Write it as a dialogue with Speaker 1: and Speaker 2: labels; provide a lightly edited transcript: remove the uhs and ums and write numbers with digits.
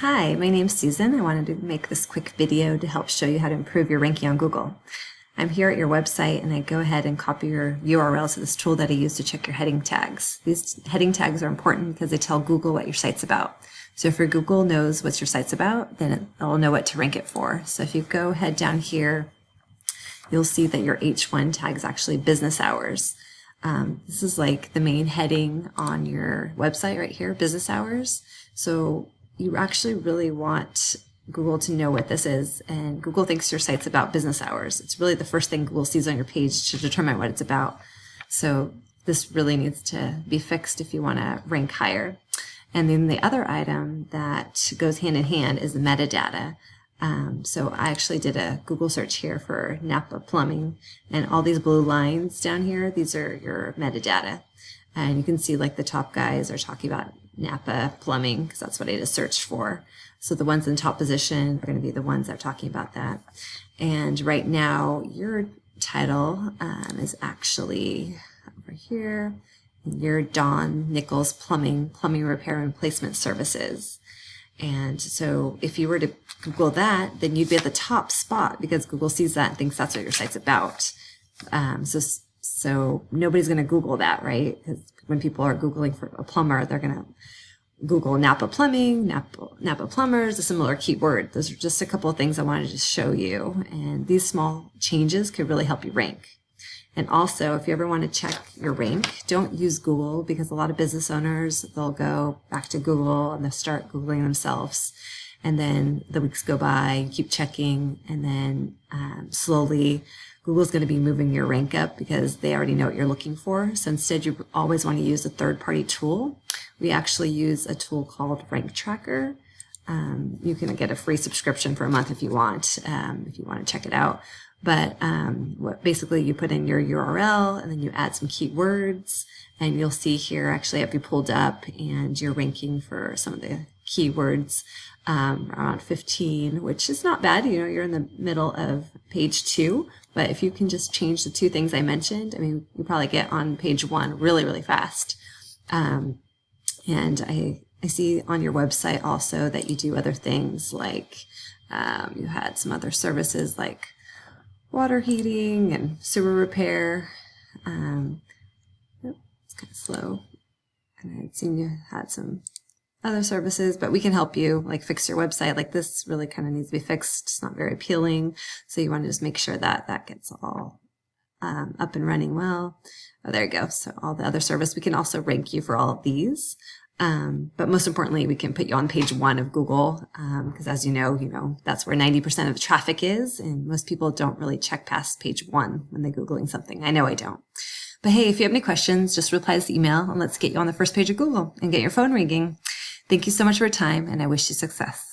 Speaker 1: Hi, my name's Susan. I wanted to make this quick video to help show you how to improve your ranking on Google. I'm here at your website and I go ahead and copy your URL to this tool that I use to check your heading tags. These heading tags are important because they tell Google what your site's about. So if your Google knows what your site's about, then it'll know what to rank it for. So if you go ahead down here, you'll see that your H1 tag is actually business hours. This is like the main heading on your website right here, business hours. So you actually really want Google to know what this is, and Google thinks your site's about business hours. It's really the first thing Google sees on your page to determine what it's about. So this really needs to be fixed if you want to rank higher. And then the other item that goes hand in hand is the metadata. So I actually did a Google search here for Napa Plumbing, and all these blue lines down here, these are your metadata. And you can see like the top guys are talking about Napa Plumbing because that's what I just searched for. So the ones in top position are going to be the ones that are talking about that. And right now your title is actually over here. You're Don Nichols Plumbing Repair and Replacement Services. And so if you were to Google that, then you'd be at the top spot because Google sees that and thinks that's what your site's about. So nobody's going to Google that, right? Because when people are Googling for a plumber, they're going to Google Napa Plumbing, Napa Plumbers, a similar keyword. Those are just a couple of things I wanted to show you. And these small changes could really help you rank. And also, if you ever want to check your rank, don't use Google because a lot of business owners, they'll go back to Google and they'll start Googling themselves. And then the weeks go by, you keep checking, and then slowly Google's going to be moving your rank up because they already know what you're looking for. So instead, you always want to use a third-party tool. We actually use a tool called Rank Tracker. You can get a free subscription for a month if you want to check it out. But basically you put in your URL and then you add some keywords, and you'll see here actually I have you pulled up and you're ranking for some of the keywords around 15, which is not bad. You know, you're in the middle of page 2, but if you can just change the 2 things I mentioned, I mean, you probably get on page 1 really, really fast. And I see on your website also that you do other things like you had some other services like water heating and sewer repair. It's kind of slow. And I'd seen you had some other services, but we can help you like fix your website. Like this really kind of needs to be fixed. It's not very appealing. So you want to just make sure that that gets all up and running well. Oh, there you go. So all the other service, we can also rank you for all of these. But most importantly, we can put you on page 1 of Google, because as you know, that's where 90% of the traffic is, and most people don't really check past page 1 when they're Googling something. I know I don't. But hey, if you have any questions, just reply to the email and let's get you on the first page of Google and get your phone ringing. Thank you so much for your time, and I wish you success.